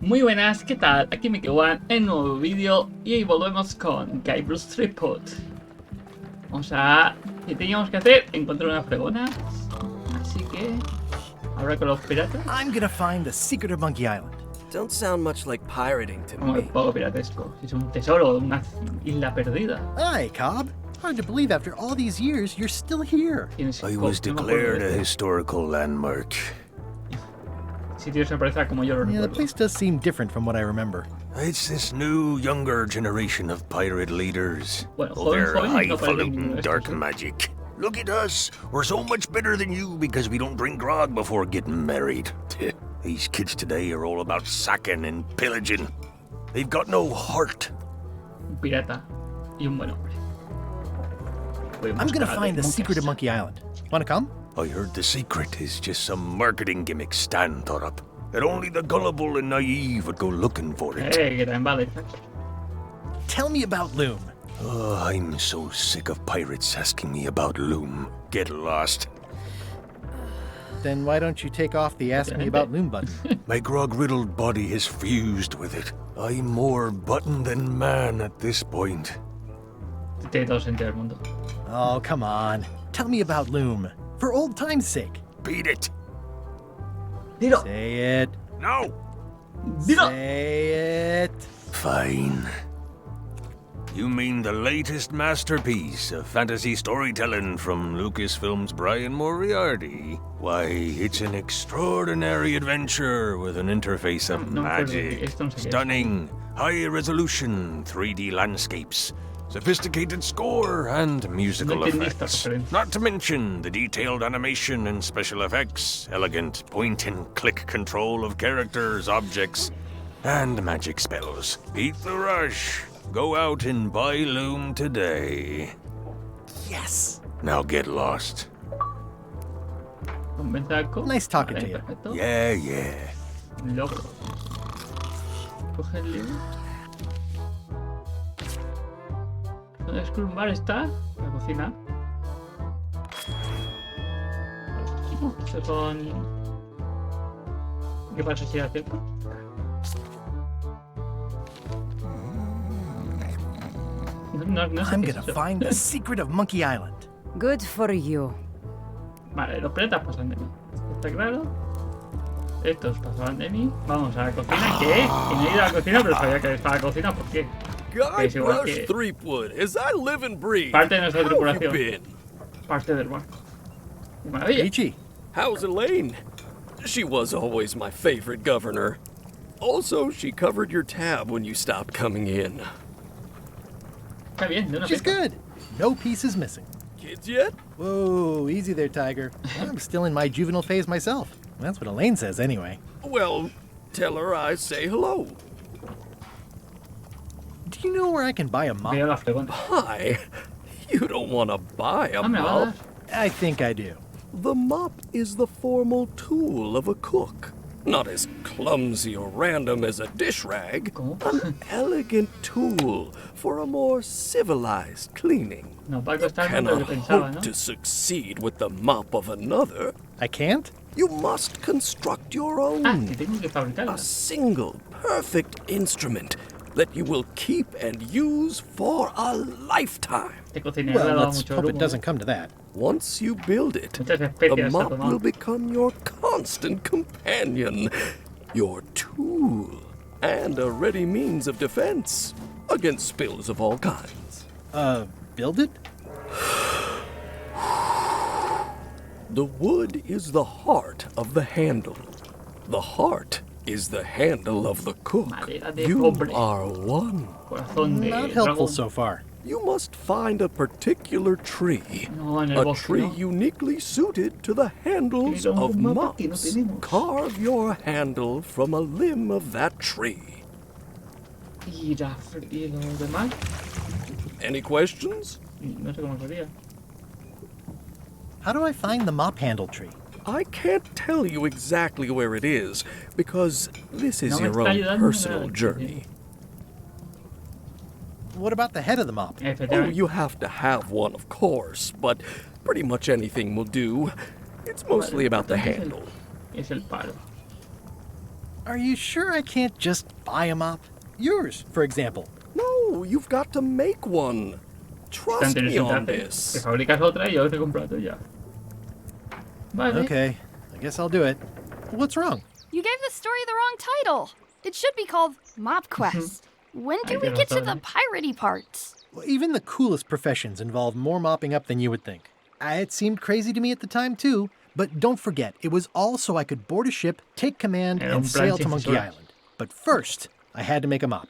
Muy buenas, ¿qué tal? Aquí me quedan en un nuevo vídeo y hoy volvemos con Gabriel's Tripod. Vamos a... ¿Qué teníamos que hacer? Encontrar una fregona. Así que... Ahora con los piratas. I'm gonna find the secret of Monkey Island. Don't sound much like pirating to Como un me. poco piratesco. Si es un tesoro, una isla perdida. Hi, Cobb. Hard to believe after all these years you're still here. I was declared a historical landmark. Sitio se parece como yo lo Yeah, the recuerdo. place does seem different from what I remember. It's this new, younger generation of pirate leaders. Bueno, All their joven, no parece highfalutin ninguno de dark estos, ¿eh? magic. Look at us. We're so much better than you because we don't drink grog before getting married. These kids today are all about sacking and pillaging. They've got no heart. Un pirata y un buen hombre. I'm gonna find the secret of Monkey Island. Wanna come? I heard the secret is just some marketing gimmick Stan thought up. That only the gullible and naive would go looking for it. Que también vale. Tell me about Loom. Oh, I'm so sick of pirates asking me about Loom. Get lost. Then why don't you take off the Ask Me About Loom button? My grog-riddled body has fused with it. I'm more button than man at this point. Tiene todo sentido del mundo. Oh, come on. Tell me about Loom. For old time's sake. Beat it. Dilo. Say it. No. Dilo. Say it. Fine. You mean the latest masterpiece of fantasy storytelling from Lucasfilm's Brian Moriarty? Why, it's an extraordinary adventure with an interface of No, magic, esto no sé qué es. stunning, high-resolution 3D landscapes, sophisticated score, and musical No entendí esta effects. referencia. Not to mention the detailed animation and special effects, elegant point-and-click control of characters, objects, and magic spells. Beat the rush. Go out and buy Loom today. Yes. Now get lost. Convence a Co. Nice talking to you. Perfecto. Yeah. Logro. Coge el libro. ¿Dónde es que un bar está? La cocina. Estos son... ¿Qué pasa si era cierto? No sé I'm qué es gonna eso. find the secret of Monkey Island. Good for you. Vale, los piratas pasan de mí. ¿Está claro? Estos pasaban de mí. Vamos a la cocina. ¿Qué? Que no he ido a la cocina, pero sabía que estaba a la cocina. ¿Por qué? God Es igual bless que Threepwood, as I live and breathe. parte de nuestra How have you tripulación. been? Parte del barco. ¡Qué maravilla! Peachy. How's Elaine? She was always my favorite governor. Also, she covered your tab when you stopped coming in. Está bien, de una She's pieza. good. No pieces missing. Kids yet? Whoa, easy there, Tiger. I'm still in my juvenile phase myself. That's what Elaine says anyway. Well, tell her I say hello. Do you know where I can buy a mop? Veo la fregona. Hi. You don't want to buy a Ah, me la va a mop. dar. I think I do. The mop is the formal tool of a cook. Not as clumsy or random as a dish rag. ¿Cómo? An elegant tool for a more civilized cleaning. No, va a costar más de lo Cannot que pensaba, hope ¿no? to succeed with the mop of another. I can't? You must construct your Ah, own. que tengo que fabricarla. A single, perfect instrument that you will keep and use for a lifetime. Este cocinero le ha Well, dado let's mucho hope it grumo. doesn't come to that. Once you build it, Muchas the especias ha mop tomado. will become your constant companion, your tool, and a ready means of defense against spills of all kinds. Build it? The wood is the heart of the handle. The heart is the handle of the cook. Madera de You cobre. are one. Corazón de Not helpful dragón. so far. You must find a particular tree. No, en el A bosque, tree no. uniquely suited to the handles Tenemos of un mapa que no mops. tenemos. Carve your handle from a limb of that tree. Y lo demás, Any questions? no sé cómo sería. How do I find the mop handle tree? I can't tell you exactly where it is, because this is No me your está own ayudando personal nada. journey. What about the head of the mop? Oh, Efectivamente. you have to have one, of course, but pretty much anything Oh, will do. It's mostly about the handle. Vale, entonces Es el palo. Are you sure I can't just buy a mop? Yours, for example. No, you've got to make one. Trust me on Te this. fabricas otra y yo te compro la tuya. Vale. Okay, I guess I'll do it. What's wrong? You gave the story the wrong title. It should be called Mop Quest. When do we tienes get to razón, the piratey parts? Well, even the coolest professions involve more mopping up than you would think. It seemed crazy to me at the time, too. But don't forget, it was all so I could board a ship, take command, Era un and plan sail to sin Monkey fisuras. Island. But first, I had to make a mop.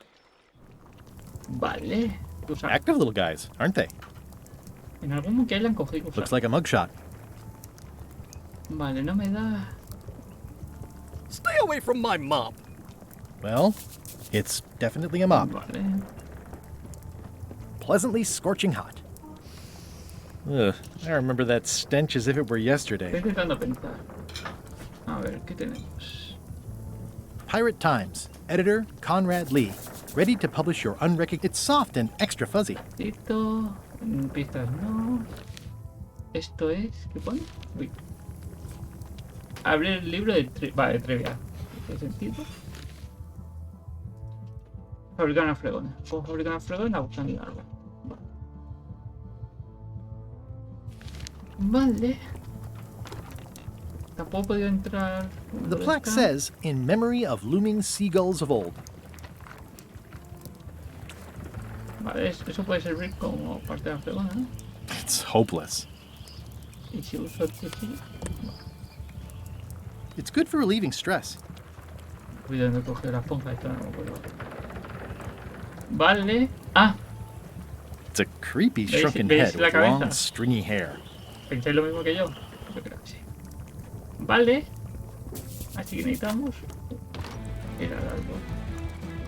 Vale. Tú sabes. Active little guys, aren't they? En algún Monkey Island cogí cosas. Looks like a mugshot. Vale, no me da. Stay away from my mop. Well, it's definitely a mop. Vale. Pleasantly scorching hot. Ugh, I remember that stench as if it were Estoy yesterday. intentando pensar. A ver, ¿qué tenemos? Pirate Times, editor Conrad Lee. Ready to publish your unrecognized. It's soft and extra fuzzy. Tito. Pistas no. Esto es. ¿Qué pone? Uy. Abrir el libro de vale, trivia. ¿Qué sentido? Fabricar una fregona. Puedo fabricar una fregona buscando algo. Vale. Tampoco he podido entrar. The plaque says, in memory of looming seagulls of old. Vale, eso puede servir como parte de la fregona, ¿no? It's hopeless. Y si uso este sí. It's good for relieving stress. Cuidado de coger la esponja, esto no me acuerdo. Vale. Ah, It's a creepy ¿Veis- shrunken veis head la with long, cabeza? stringy hair. ¿pensáis lo mismo que yo? Yo creo que sí. Vale. Así que necesitamos ir al árbol.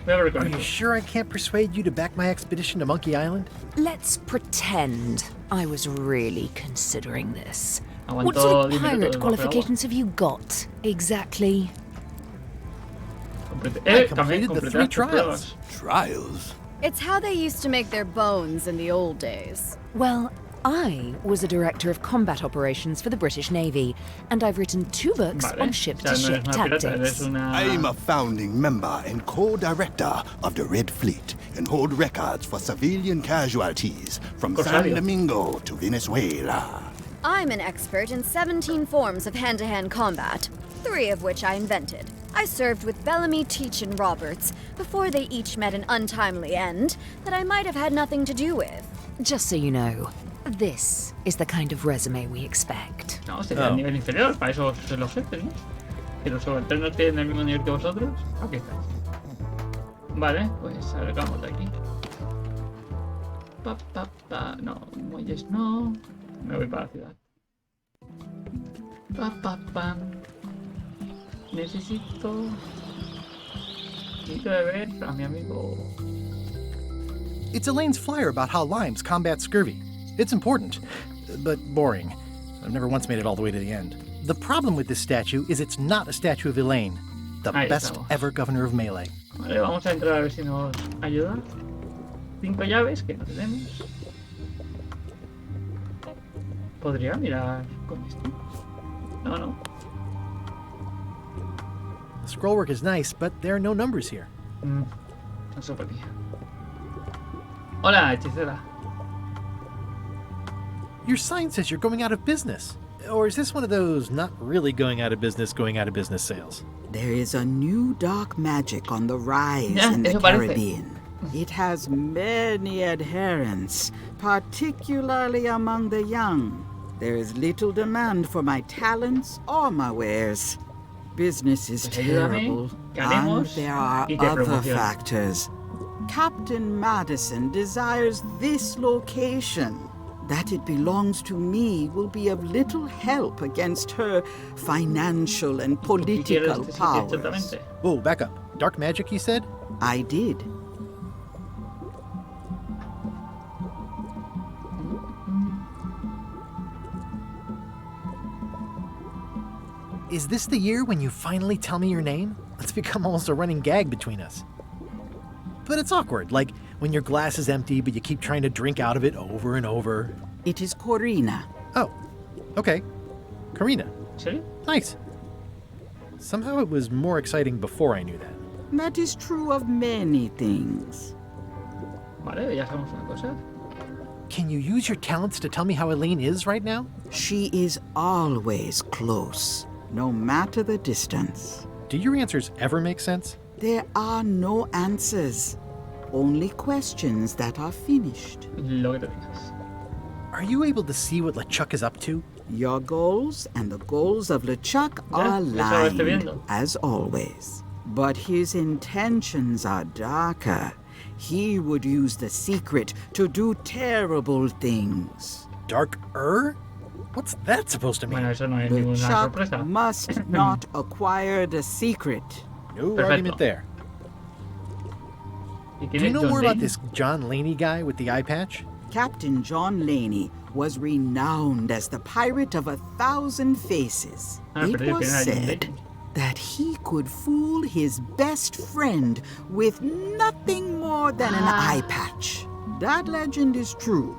Voy a ver con Are you esto. sure I can't persuade you to back my expedition to Monkey Island? Let's pretend I was really considering this. Aguantó What sort of 10 minutos pirate debajo del agua. qualifications have you got, exactly? I También completed the 3 completaste trials. pruebas. Trials? It's how they used to make their bones in the old days. Well, I was a director of combat operations for the British Navy, and I've written 2 books Vale. on O ship-to-ship sea, no eres una pirata, eres tactics. una... I'm a founding member and co-director of the Red Fleet and hold records for civilian casualties from San Corsario. Domingo to Venezuela. I'm an expert in 17 forms of hand-to-hand combat, 3 of which I invented. I served with Bellamy, Teach, and Roberts before they each met an untimely end that I might have had nothing to do with. Just so you know, this is the kind of resume we expect. No, sería Oh. el nivel inferior, para eso sois los jefes, ¿no? Que los subalternos tienen el mismo nivel que vosotros. Aquí estáis. Vale, pues salgamos de aquí. No, muelles no. Me voy para la ciudad. Necesito de ver a mi amigo. It's Elaine's flyer about how limes combat scurvy. It's important, but boring. I've never once made it all the way to the end. The problem with this statue is it's not a statue of Elaine, the Ahí best estamos. ever governor of Melee. Vale, vamos a entrar a ver si nos ayuda. 5 llaves que no tenemos. Podría mirar con esto. No. The scrollwork is nice, but there are no numbers here. Eso por aquí. Hola, hechicera. Your sign says you're going out of business. Or is this one of those not really going out of business sales? There is a new dark magic on the rise Yeah, in the eso parece. Caribbean. It has many adherents, particularly among the young. There is little demand for my talents or my wares. Business is Pues ayúdame, terrible, que and haremos there are y te other promociono. factors. Captain Madison desires this location. That it belongs to me will be of little help against her financial and ¿Qué quieres political este sitio powers. exactamente? Whoa, back up. Dark magic, you said? I did. Is this the year when you finally tell me your name? It's become almost a running gag between us. But it's awkward, like when your glass is empty but you keep trying to drink out of it over and over. It is Corina. Oh, okay. Karina. ¿En serio? Nice. Somehow it was more exciting before I knew that. That is true of many things. Vale, ya sabemos una cosa. Can you use your talents to tell me how Elaine is right now? She is always close, no matter the distance. Do your answers ever make sense? There are no answers, only questions that are finished. Lo que te fijas. Are you able to see what LeChuck is up to? Your goals and the goals of LeChuck are eso lo estoy aligned, viendo. as always. But his intentions are darker. He would use the secret to do terrible things. Dark-er? What's that supposed to mean? Bueno, eso no es ninguna LeChuck sorpresa. must not acquire the secret. No Perfecto. argument there. ¿Y quién Do you es know John more about Lane? this John Laney guy with the eye patch? Captain John Laney was renowned as the pirate of 1,000 faces. Ah, It pero yo was quién era John said Lane. that he could fool his best friend with nothing more than an eye patch. That legend is true,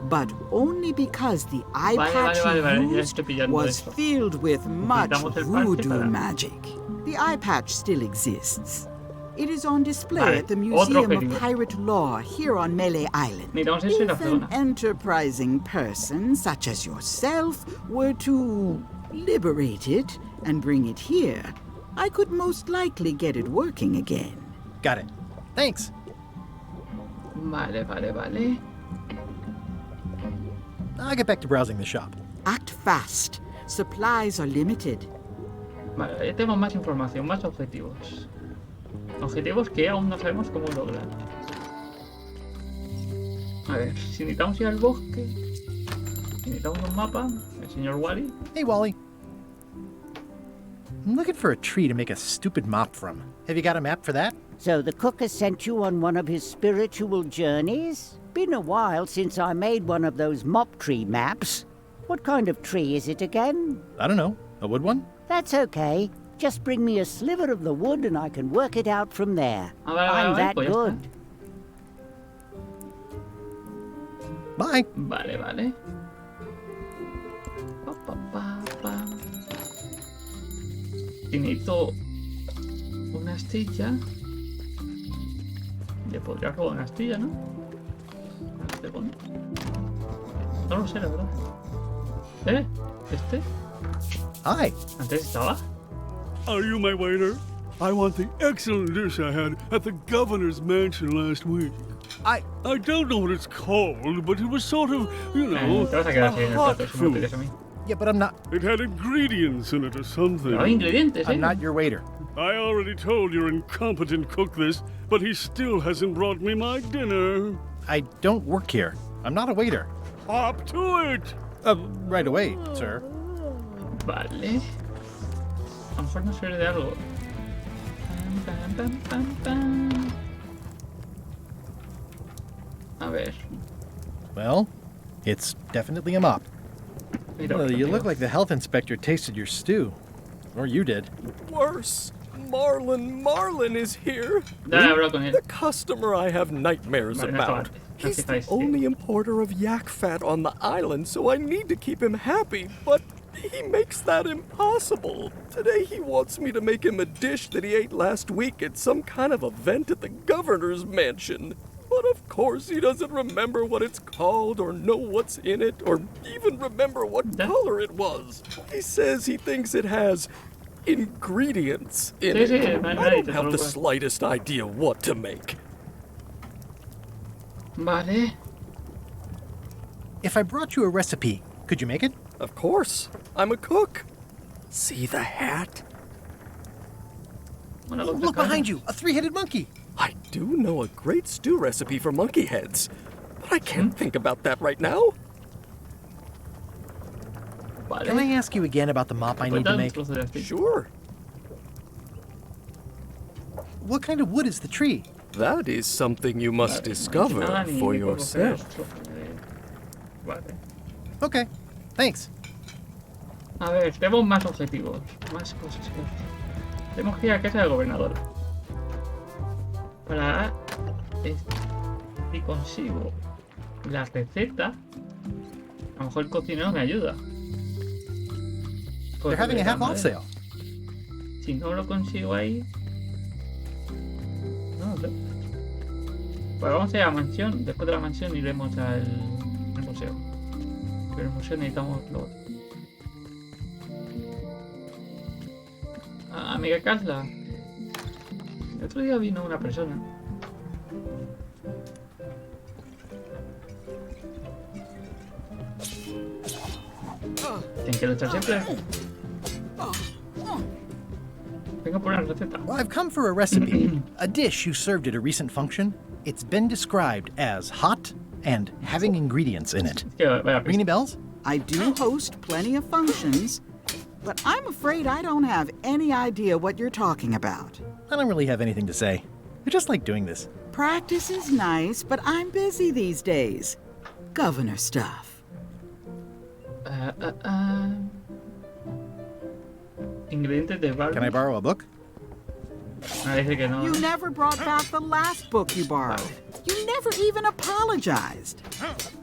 but only because the eye patch vale, ya he used estoy pillando was esto. filled with much Necesitamos el parche voodoo para- magic. The eye patch still exists. It is on display Vale, at the otro Museum of objetivo. Pirate Lore here on Melee Island. Miramos eso y la If an fregona. enterprising person such as yourself were to liberate it and bring it here, I could most likely get it working again. Got it. Thanks. Vale, vale, vale. I'll get back to browsing the shop. Act fast. Supplies are limited. Vale, ya tenemos más información, más objetivos. Objetivos que aún no sabemos cómo lograr. A ver, si necesitamos ir al bosque, si necesitamos un mapa, el señor Wally. Hey, Wally. I'm looking for a tree to make a stupid mop from. Have you got a map for that? So the cook has sent you on one of his spiritual journeys? Been a while since I made one of those mop tree maps. What kind of tree is it again? I don't know. A wood one? That's okay. Just bring me a sliver of the wood and I can work it out from there. Ah, vale, I'm vale, that pues ya está. good. Bye. Vale, vale. Pa, pa, pa, pa. Y necesito una astilla. Le podría robar una astilla, ¿no? Una segunda. No lo sé, la verdad. ¿Este? Hi. ¿Antes estaba? Are you my waiter? I want the excellent dish I had at the governor's mansion last week. I don't know what it's called, but it was sort of, you know, Te vas a quedar así en a el hot plato si me lo food. pides a mí. Yeah, but I'm not. It had ingredients in it or something. No hay ingredientes, ¿eh? I'm not your waiter. I already told your incompetent cook this, but he still hasn't brought me my dinner. I don't work here. I'm not a waiter. Hop to it! Right away, sir. Vale. A lo mejor nos sirve de algo. Pam, pam, pam, pam. A ver. Well, it's definitely a mop. Mira, Well, you amigo. look like the health inspector tasted your stew. Or you did. Worse. Marlin is here. Dale, hablo con él. The customer I have nightmares Vale, no about. estaba- no He's the fijáis, sí. only importer of yak fat on the island, so I need to keep him happy, but he makes that impossible. Today he wants me to make him a dish that he ate last week at some kind of event at the governor's mansion. But of course he doesn't remember what it's called or know what's in it or even remember what Yeah. color it was. He says he thinks it has ingredients in Sí, it. sí, I me ha don't dicho, have the solo- slightest idea what to make. Vale. If I brought you a recipe, could you make it? Of course, I'm a cook. See the hat? Bueno, Oh, con look tres behind caras. you! A three-headed monkey! I do know a great stew recipe for monkey heads, but I can't think about that right now. Vale. Can I ask you again about the mop I Pues need to dale un make? trozo de astilla. Sure, What kind of wood is the tree? that is something you must Vale, discover nada, ni for ni puedo coger yourself. el trozo de- Vale. Okay, thanks. A ver, tenemos más objetivos. Más cosas que hacer. Tenemos que ir a casa del gobernador. Para... Si consigo la receta, a lo mejor el cocinero me ayuda. They're having a half-off ¿vale? sale. Si si no lo consigo ahí... No lo sé. Pues vamos a ir a la mansión. Después de la mansión iremos al museo. Pero el museo necesitamos lo otro. Ah, amiga Kazla. El otro día vino una persona. Tienen que luchar siempre. Vengo por una receta. Well, I've come for a recipe. A dish you served at a recent function. It's been described as hot and having ingredients in it. Ring any bells? I do host plenty of functions, but I'm afraid I don't have any idea what you're talking about. I don't really have anything to say. I just like doing this. Practice is nice, but I'm busy these days. Governor stuff. Ingredientes de barro. Can I borrow a book? Dice que no. You never brought back the last book you borrowed. You never even apologized.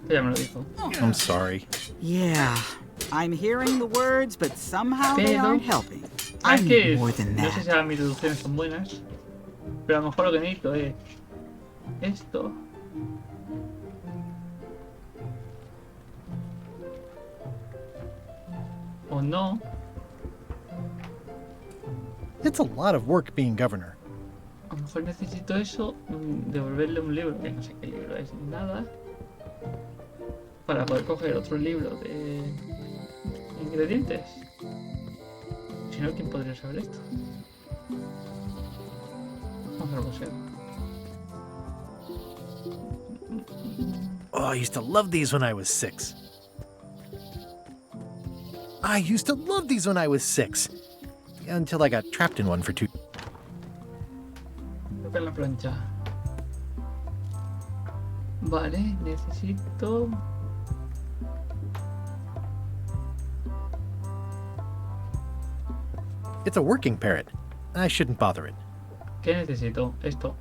Ya me lo dijo. I'm sorry. Yeah, I'm hearing the words, but somehow they Pero- aren't helping. Ah, I es need que more than no sé that. si ahora mis deducciones son buenas, pero a lo mejor lo que necesito es esto. O no. It's a lot of work being governor. A lo mejor necesito eso, devolverle un libro, que no sé qué libro es ni nada, para poder coger otro libro de ingredientes. Si no, ¿quién podría saber esto? Vamos al museo. Oh, I used to love these when I was 6. I used to love these when I was 6. Until I got trapped in one for 2. Creo que en la plancha. Vale, necesito... It's a working parrot. I shouldn't bother it. ¿Qué necesito? Esto.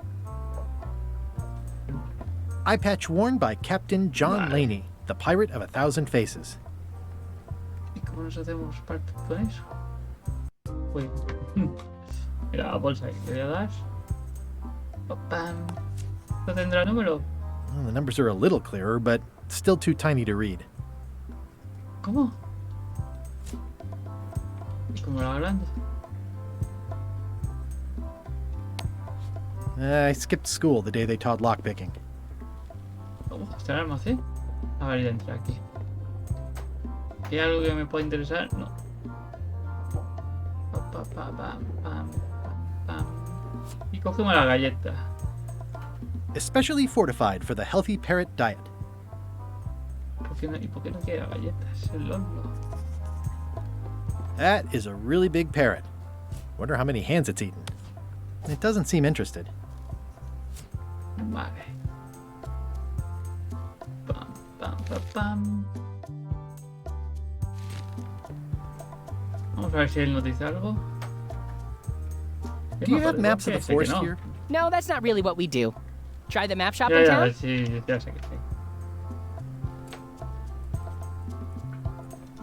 Eye patch worn by Captain John Vale. Laney, the pirate of 1,000 faces. ¿Y cómo nos hacemos parte con eso? Uy. Mira la bolsa que le voy a dar. Pam. ¿No tendrá número? Well, the numbers are a little clearer, but still too tiny to read. ¿Cómo? ¿Y cómo la grande? I skipped school the day they taught lockpicking. ¿Cómo? ¿Está en el almacén? A ver, ya entra aquí. ¿Hay algo que me pueda interesar? No. Pam. Y cogemos la galleta. Especially fortified for the healthy parrot diet. ¿Y por qué no quiere galletas? El horno. That is a really big parrot. Wonder how many hands it's eaten. It doesn't seem interested. Vale. Pam. Vamos a ver si él nos dice algo. Do you have maps of the forest no. here? No, that's not really what we do. Try the map shop Ya, in ya, town? sí, ya sé que sí.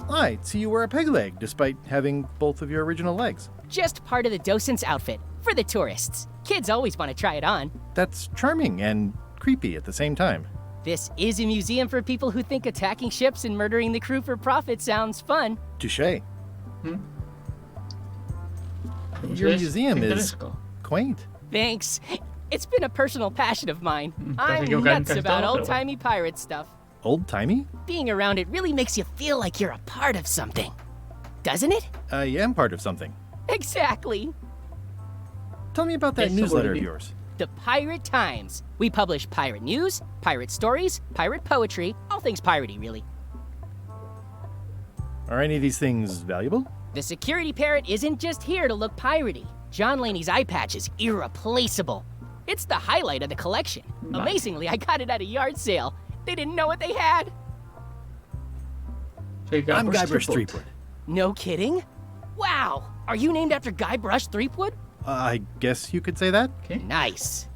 I see you wear a peg leg despite having both of your original legs. Just part of the docent's outfit. For the tourists. Kids always want to try it on. That's charming and creepy at the same time. This is a museum for people who think attacking ships and murdering the crew for profit sounds fun. Touché. ¿Mm? Your Es museum is pintoresco. quaint. Thanks. It's been a personal passion of mine. Casi que I'm casi nuts todo, about pero bueno. old-timey pirate stuff. Old-timey? Being around it really makes you feel like you're a part of something. Doesn't it? I am part of something. Exactly. Tell me about that Eso newsletter of volví. yours. The Pirate Times. We publish pirate news, pirate stories, pirate poetry, all things piratey, really. Are any of these things valuable? The security parrot isn't just here to look piratey. John Laney's eye patch is irreplaceable. It's the highlight of the collection. Vale. Amazingly, I got it at a yard sale. They didn't know what they had. Soy I'm Guybrush Guybrush Threepwood. Threepwood. No kidding? Wow! Are you named after Guybrush Threepwood? I guess you could say that. ¿Qué? Nice.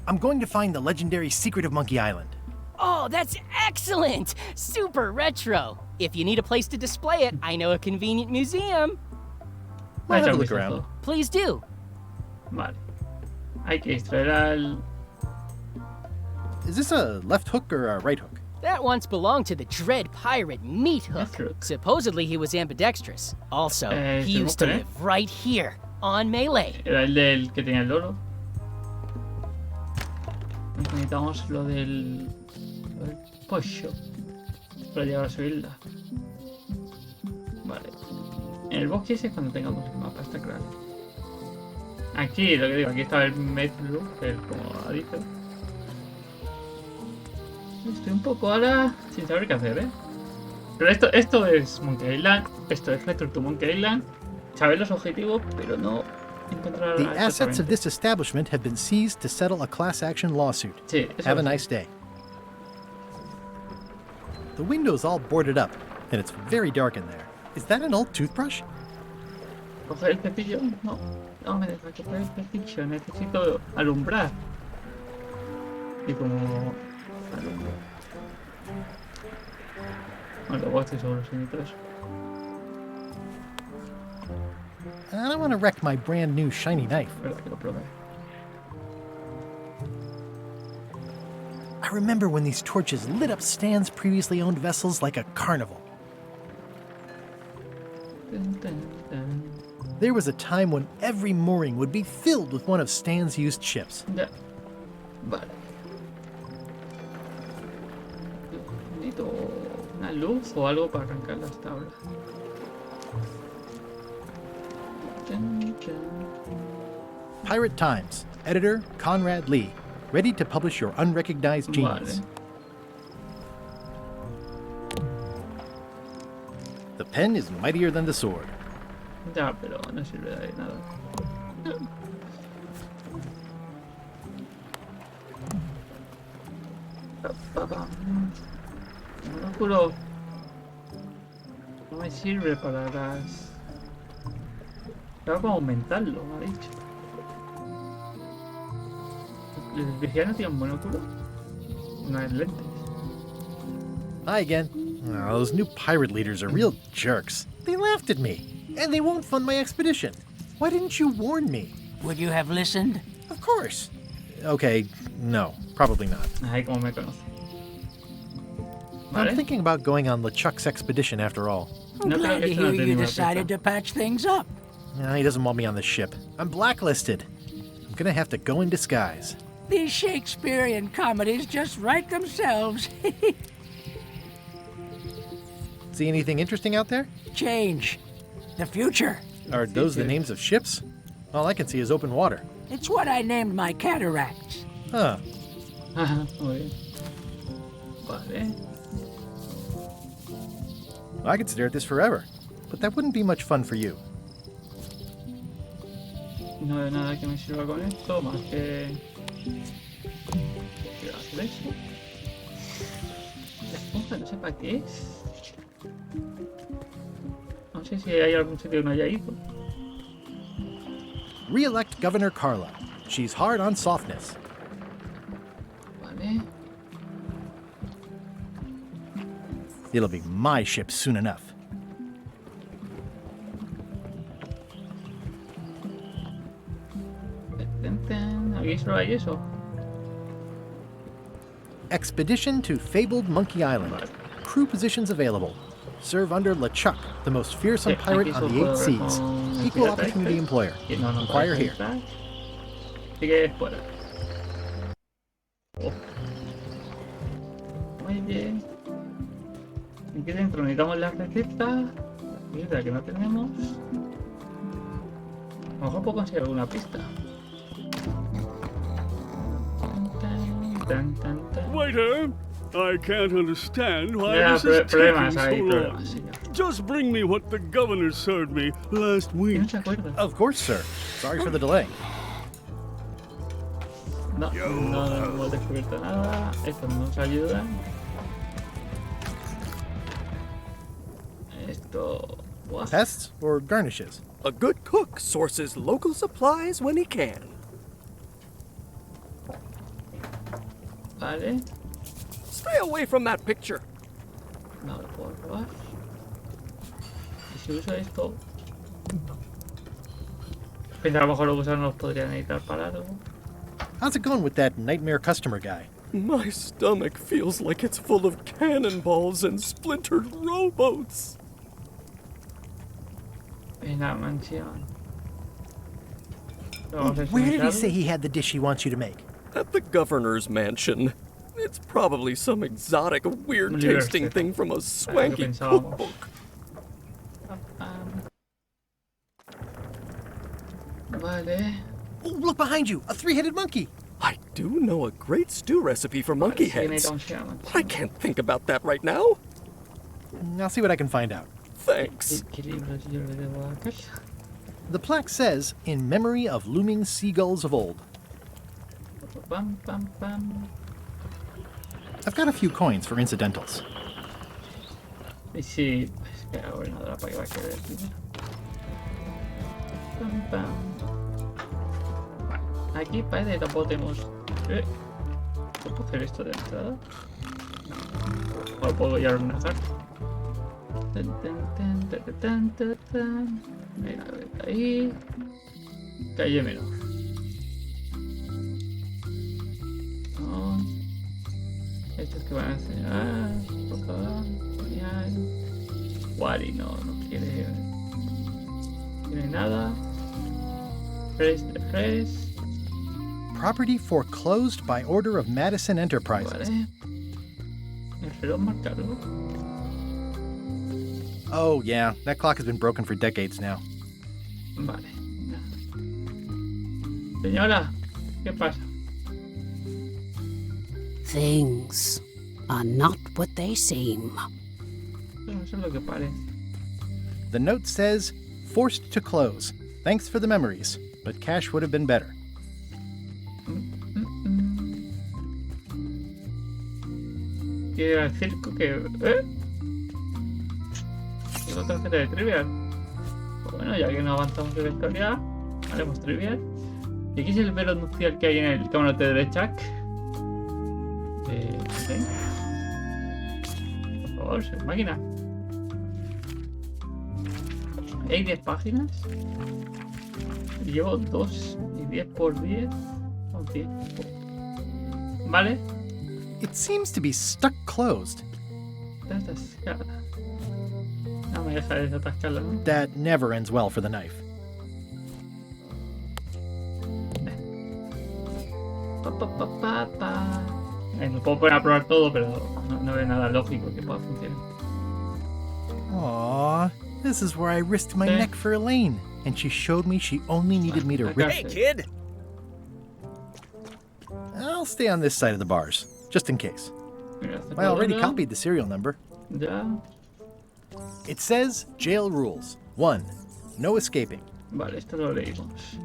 I'm going to find the legendary secret of Monkey Island. Oh, that's excellent! Super retro. If you need a place to display it, I know a convenient museum. I'll have a un look vistazo. around. Please do. Vale. Hay que extraer al... Is this a left hook or a right hook? That once belonged to the dread pirate Meat Hook. Meat-Hook. Supposedly he was ambidextrous. Also, he ¿se used to busca, live right here, on Melee. Era el del que tenía el loro. Necesitamos lo del pollo para llegar a su isla. Vale. En el bosque ese es cuando tengamos el mapa, está claro. Aquí, lo que digo, aquí está el metro, el como ha dicho. Estoy un poco ahora sin saber qué hacer, ¿eh? Pero esto es Monkey Island, esto es Return to Monkey Island. Saber los objetivos, pero no encontrar The assets of exactamente. this establishment have been seized to settle a class action lawsuit. Sí, eso Have a es. nice day. The window's all boarded up, and it's very dark in there. Is that an old toothbrush? Coger el cepillo, no me deja coger el cepillo, necesito alumbrar. Y como alumbro. Bueno, luego estoy seguro sin todo eso. I don't want to wreck my brand new shiny knife. Verdad que lo probé. I remember when these torches lit up Stan's previously owned vessels like a carnival. Dun, dun, dun. There was a time when every mooring would be filled with one of Stan's used ships. Ya. Vale. Necesito una luz o algo para arrancar las tablas. Dun, dun. Pirate Times, editor Conrad Lee, ready to publish your unrecognized genius. Vale. The pen is mightier than the sword. Ya, pero no sirve de nada. No juro. No me sirve para las. Tengo que aumentarlo, me ha dicho. ¿El vigilante tiene un monóculo? No es lentes. Hi again. Oh, those new pirate leaders are real jerks. They laughed at me, and they won't fund my expedition. Why didn't you warn me? Would you have listened? Of course. Okay, no, probably not. Ay, como me conoce. I'm Vale. thinking about going on LeChuck's expedition after all. I'm No creo glad que to esto no hear tenga you ninguna decided pista. to patch things up. No, he doesn't want me on the ship. I'm blacklisted. I'm gonna have to go in disguise. These Shakespearean comedies just write themselves. See anything interesting out there? Change. The future. Are those the names of ships? All I can see is open water. It's what I named my cataracts. Huh. Ajá, muy bien. Vale. I could stare at this forever, but that wouldn't be much fun for you. No hay nada que me sirva con esto, más que... ¿Qué hacer eso? La esponja no sé para qué es. No sé si hay algún sitio que no haya ido. Re-elect Governor Carla. She's hard on softness. Vale. It'll be my ship soon enough. Aquí solo hay eso. Expedition to fabled Monkey Island. Vale. Crew positions available. Serve under LeChuck, the most fearsome Sí, pirate aquí on solo the puedo eight ver seas. con el Equal pirata opportunity este. employer. Y no Inquire parece here. entrar. Así que fuera. Oh. Muy bien. Aquí dentro necesitamos la receta. La piedra que no tenemos. A lo mejor puedo conseguir alguna pista. Tan, tan, tan. Waiter, I can't understand why Ya, this is problemas taking hay, so long. problemas, señor. Just bring me what the governor served me last Que week. no se acuerda. Of course, sir. Sorry for the delay. No, no hemos descubierto nada. Esto no nos ayuda. Esto... Buah. Pests or garnishes? A good cook sources local supplies when he can. Vale. Stay away from that picture. No lo puedo probar. Y si uso esto... Pensaba a lo mejor los gusanos los podrían editar para algo. How's it going with that nightmare customer guy? My stomach feels like it's full of cannonballs and splintered rowboats. En la mansión. Where did he say he had the dish he wants you to make? At the governor's mansion. It's probably some exotic, weird-tasting thing from a swanky cookbook. Vale. Oh, look behind you! A three-headed monkey! I do know a great stew recipe for monkey heads, but I can't think about that right now. I'll see what I can find out. Thanks. The plaque says, in memory of looming seagulls of old. I've got a few coins for incidentals. Y sí, es que ahora no da para que va a querer primero. Aquí parece que tampoco tenemos. ¿Puedo hacer esto de entrada? ¿O puedo ya ordenar? Venga, ahí. Calle menor. No. Estos que van a enseñar. Por favor. Genial. Wally no quiere. No quiere nada. Fresh. Property foreclosed by order of Madison Enterprises. Vale. El reloj marcarlo. Oh, yeah. That clock has been broken for decades now. Vale. Señora, ¿qué pasa? Things are not what they seem. No sé lo que parece. The note says, forced to close. Thanks for the memories, but cash would have been better. ¿Qué al circo? ¿Qué? Tengo tarjeta de trivial. Pues bueno, ya que no avanzamos en la historia, haremos trivial. Y aquí es el velo nupcial que hay en el camarote de Jack. ¿Sí? Por favor, soy máquina. Hay 10 páginas. Y llevo 2 y 10 por 10. Son 10. Vale. It seems to be stuck closed. Está atascada. No me deja desatascarla, ¿no? That never ends well for the knife. Me puedo poner a probar todo, pero no veo nada lógico que pueda funcionar. Aw, this is where I risked my neck for Elaine, and she showed me she only needed me to rip. Hey, kid! I'll stay on this side of the bars, just in case. I already copied the serial number. Ya. It says jail rules. 1. No escaping. Vale, esto lo leímos.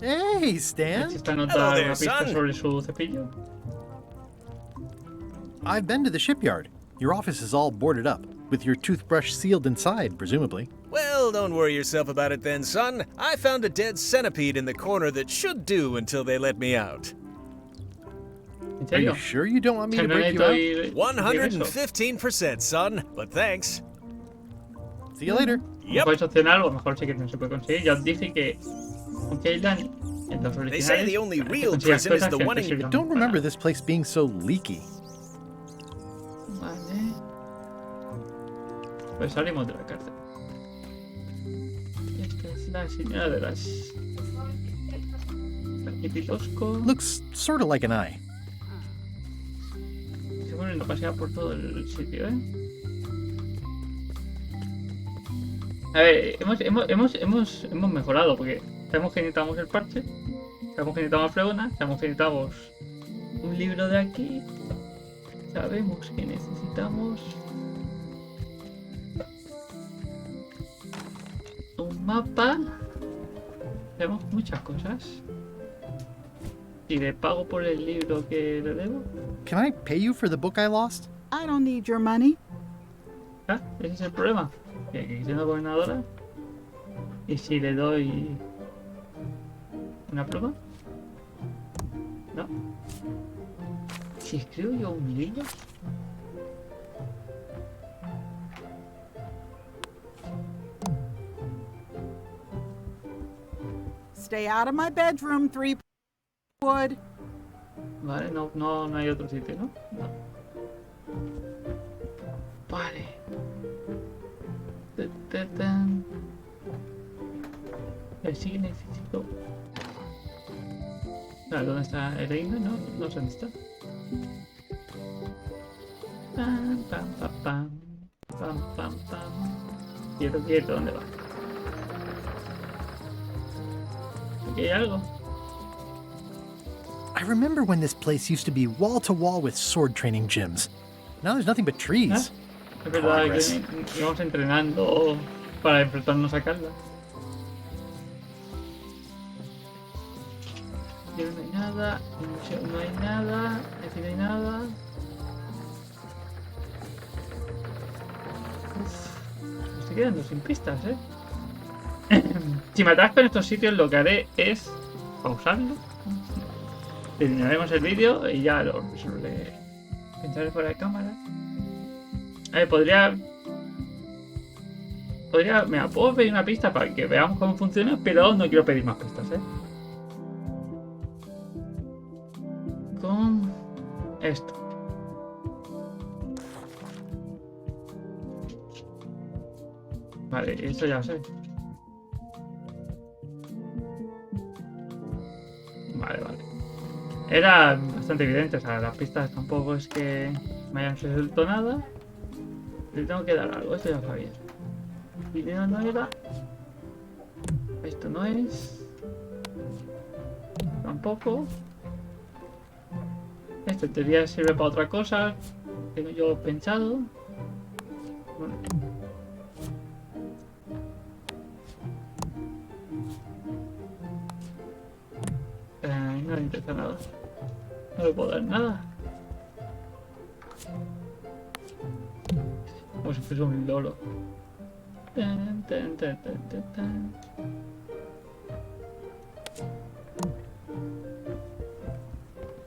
Hey, Stan! ¿Esta nota una pista sobre su cepillo? I've been to the shipyard. Your office is all boarded up, with your toothbrush sealed inside, presumably. Well, don't worry yourself about it then, son. I found a dead centipede in the corner that should do until they let me out. Are you sure you don't want me to break you out? 115%, son, but thanks. See you later. Yep. Puedes opcionar, o mejor sí que no se puede conseguir. Ya os dije que con Kaylan en los originales. They say the only real prison is the one in. I don't remember this place being so leaky. Vale. Pues salimos de la cárcel. Esta es la señora de las. Tosco. Looks sort of like an eye. Se ponen a pasear por todo el sitio, A ver, hemos mejorado porque sabemos que necesitamos el parche, sabemos que necesitamos fregona, sabemos que necesitamos un libro de aquí, sabemos que necesitamos un mapa, sabemos muchas cosas. Y le pago por el libro que le debo. Can I pay you for the book I lost? I don't need your money. Ah, ese es el problema. Que aquí tengo gobernadora. Y si le doy una prueba. No. Si escribo yo un libro. Stay out of my bedroom, 3-wood. Vale, no hay otro sitio, ¿no? No. Vale. Sí que necesito... ¿Dónde está Elena? No sé dónde está. Pam, pam, pam, pam. Pam, pam, pam. Quieto, ¿dónde va? Aquí hay algo. I remember when this place used to be wall to wall with sword training gyms. Now there's nothing but trees. Es verdad que íbamos entrenando para enfrentarnos a Carla. Aquí no hay nada, en el museo no hay nada, aquí no hay nada. Me estoy quedando sin pistas, Si me atasco en estos sitios, lo que haré es pausarlo. Terminaremos el vídeo y ya lo resolveré. Pensaré fuera de cámara. A ver, podría... Mira, puedo pedir una pista para que veamos cómo funciona, pero no quiero pedir más pistas, Con esto. Vale, eso ya lo sé. Vale. Era bastante evidente, o sea, las pistas tampoco es que me hayan resuelto nada. Le tengo que dar algo, esto ya lo sabía. Dinero no era. Esto no es. Tampoco. Esto en teoría sirve para otra cosa. Tengo yo pensado. Bueno. No le interesa nada. No le puedo dar nada. Como si fuese un loro.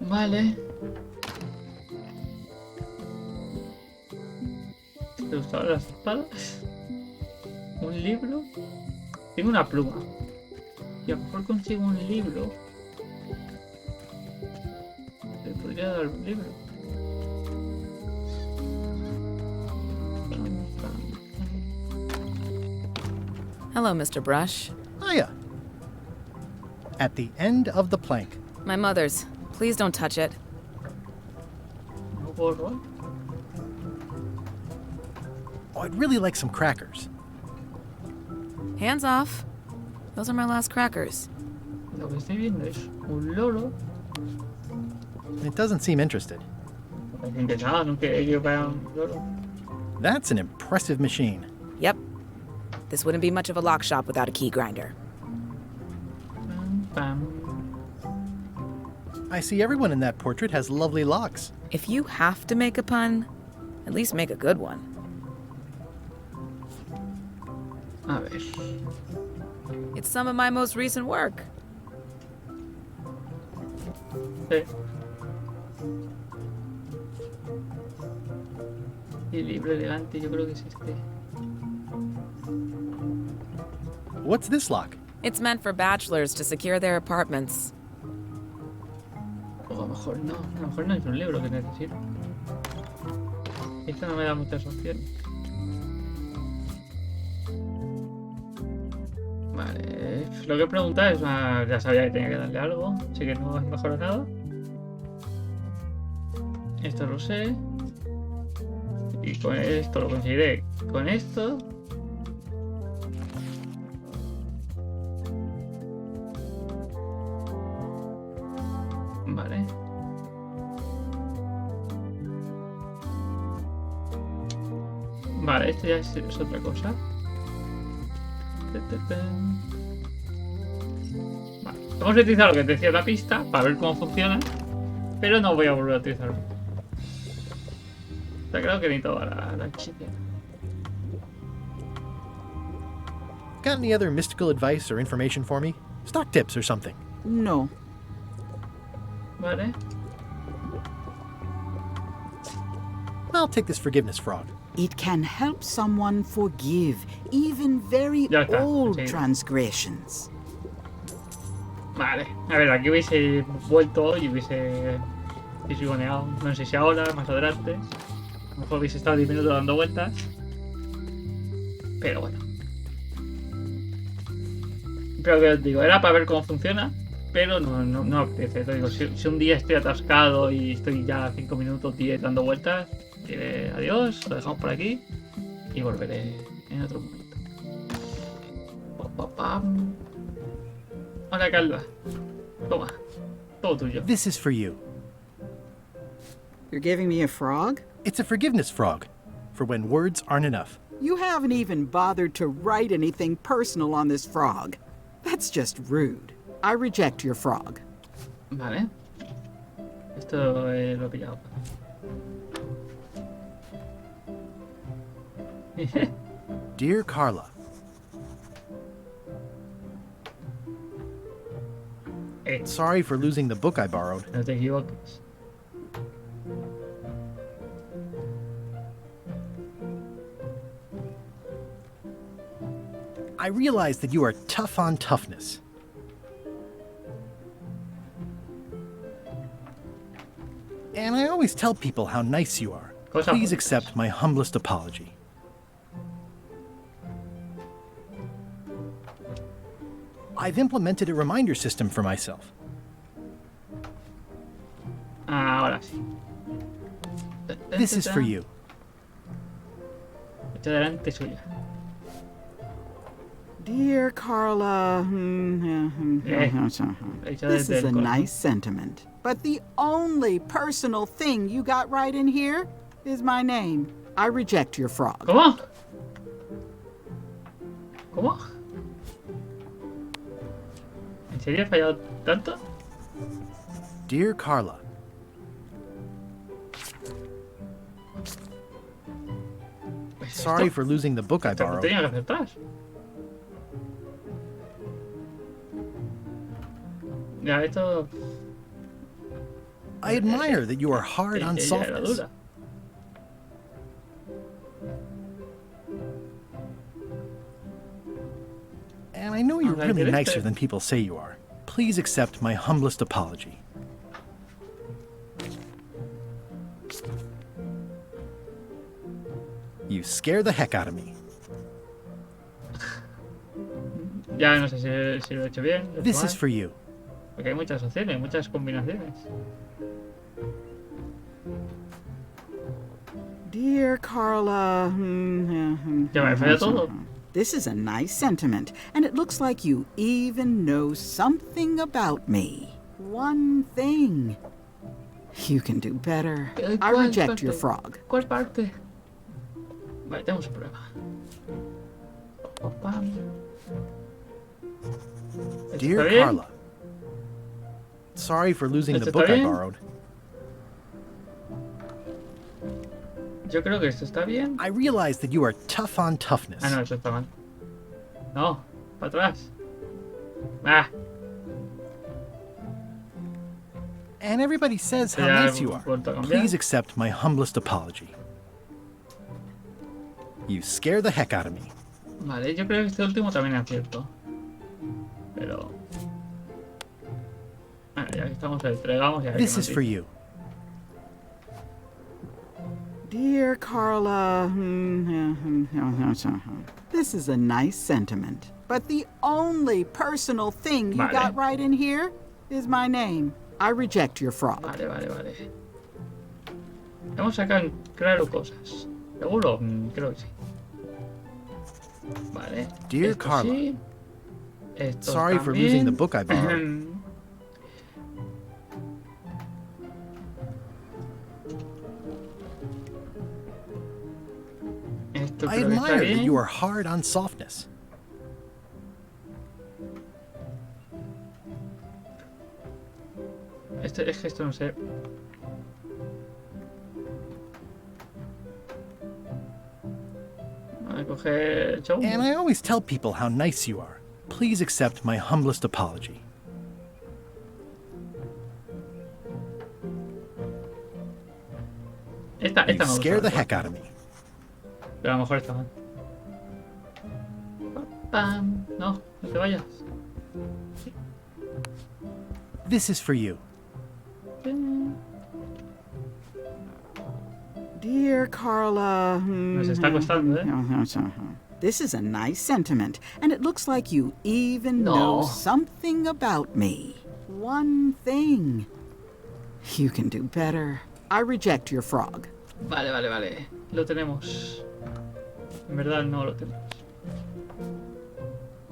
Vale. ¿Te gustaban las espadas? ¿Un libro? Tengo una pluma. Y a lo mejor consigo un libro. ¿Le podría dar un libro? Hello, Mr. Brush. Hiya. At the end of the plank. My mother's. Please don't touch it. Oh, I'd really like some crackers. Hands off. Those are my last crackers. Lo que estoy viendo es un loro. It doesn't seem interested. That's an impressive machine. Yep. This wouldn't be much of a lock shop without a key grinder. I see everyone in that portrait has lovely locks. If you have to make a pun, at least make a good one. A ver. It's some of my most recent work. Sí. Y libro elegante, yo creo que es este. What's this lock? It's meant for bachelors to secure their apartments. O a lo mejor no es un libro que necesito. Esto no me da muchas opciones. Vale, lo que he preguntado es ya sabía que tenía que darle algo, así que no es mejor nada. Esto lo sé. Y con esto lo conseguiré. Con esto. Vale. Vale, esto ya es otra cosa. Vale. Vamos a utilizar lo que te decía la pista para ver cómo funciona. Pero no voy a volver a utilizarlo. Está claro que necesito la chica. Got any other mystical advice or information for me? Stock tips or something? No. Vale. I'll take this forgiveness frog. It can help someone forgive even very old transgressions. Vale, a ver, aquí hubiese vuelto y hubiese fisigoneado. No sé si ahora, más adelante. A lo mejor hubiese estado 10 minutos dando vueltas. Pero bueno. Pero que os digo, era para ver cómo funciona. Pero no apetece. Te digo, si un día estoy atascado y estoy ya 5 minutos, 10 dando vueltas, diré adiós, lo dejamos por aquí y volveré en otro momento. Hola, Calva. Toma. Todo tuyo. This is for you. You're giving me a frog? It's a forgiveness frog, for when words aren't enough. You haven't even bothered to write anything personal on this frog. That's just rude. I reject your frog. Vale. Esto lo he pillado. Dear Carla. Sorry for losing the book I borrowed. No te equivoques. I realize that you are tough on toughness. And I always tell people how nice you are. Please accept my humblest apology. I've implemented a reminder system for myself. Ahora sí. This is for you. Esto delante suya. Dear Carla, this is a nice sentiment. But the only personal thing you got right in here is my name. I reject your frog. ¿Cómo? ¿Cómo? ¿En serio he fallado tanto? Dear Carla. Sorry for losing the book I borrowed. Tenía que acertar. Ya, esto... I admire that you are hard on softness. And I know you're really nicer than people say you are. Please accept my humblest apology. You scare the heck out of me. Ya no sé si lo he hecho bien. This is for you. Porque hay muchas opciones, muchas combinaciones. Dear Carla, Ya me falla todo. This is a nice sentiment, and it looks like you even know something about me. One thing. You can do better. I reject your frog. ¿Cuál parte? Vale, tenemos un problema. Dear Carla. Sorry for losing the book I borrowed. Yo creo que esto está bien. I realize that you are tough on toughness. Ah, no, esto está mal. No, para atrás. Ah. And everybody says how nice you are. Please accept my humblest apology. You scare the heck out of me. Vale, yo creo que este último también es cierto. Pero... Bueno, ya que estamos, entregamos y a ver. This is for you. Dear Carla, this is a nice sentiment, but the only personal thing you got right in here is my name. I reject your frog. Vale. Hemos sacado claro cosas. ¿Seguro? Creo que sí. Vale. Dear Carla, sí. Esto sorry también. for losing the book I borrowed. I admire that you are hard on softness. Es que esto no sé. Voy a coger el segundo. And I always tell people how nice you are. Please accept my humblest apology. Esta you no scare the heck out of me. Pero a lo mejor está mal. ¡Pam! No te vayas. This is for you. Dear Carla. Nos está costando, This is a nice sentiment, and it looks like you even know something about me. One thing. You can do better. I reject your frog. Vale. Lo tenemos. En verdad no lo tenemos.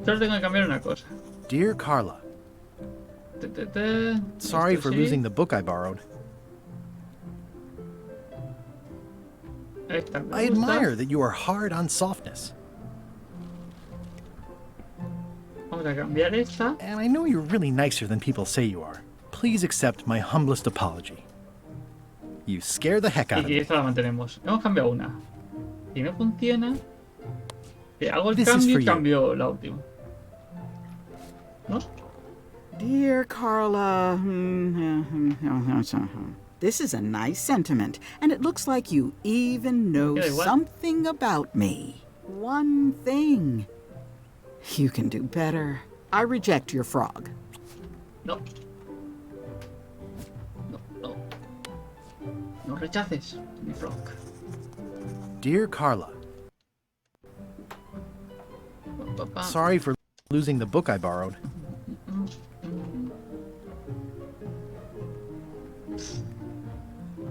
Solo tengo que cambiar una cosa. Dear Carla. Sorry for losing the book I borrowed. I admire that you are hard on softness. Vamos a cambiar esta. And I know you're really nicer than people say you are. Please accept my humblest apology. You scare the heck out of Y me. esta la mantenemos. Hemos cambiado una. Si no funciona, que hago el This is cambio for y you. cambio la última. ¿No? Dear Carla. This is a nice sentiment, and it looks like you even know something about me. One thing. You can do better. I reject your frog. No. No rechaces mi frog. Dear Carla. Sorry for losing the book I borrowed.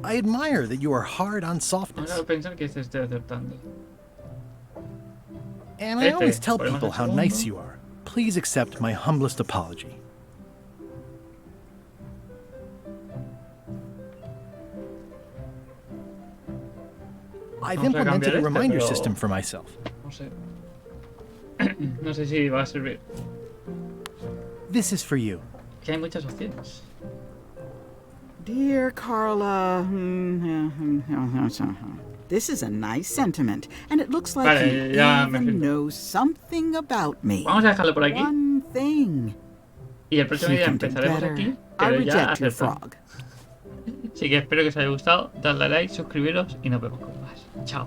I admire that you are hard on softness. Ahora pensar que se esté acertando. And I always tell people how nice you are. Please accept my humblest apology. I've implemented a reminder system for myself. No sé. No sé si va a servir. This is for you. Que hay muchas opciones. Dear Carla. This is a nice sentiment, and it looks like you even know something about me. Vamos a dejarlo por aquí. One thing. Y el próximo día empezaremos aquí, pero ya acertando. Así que espero que os haya gustado, dadle a like, suscribiros y nos vemos con más. Chao.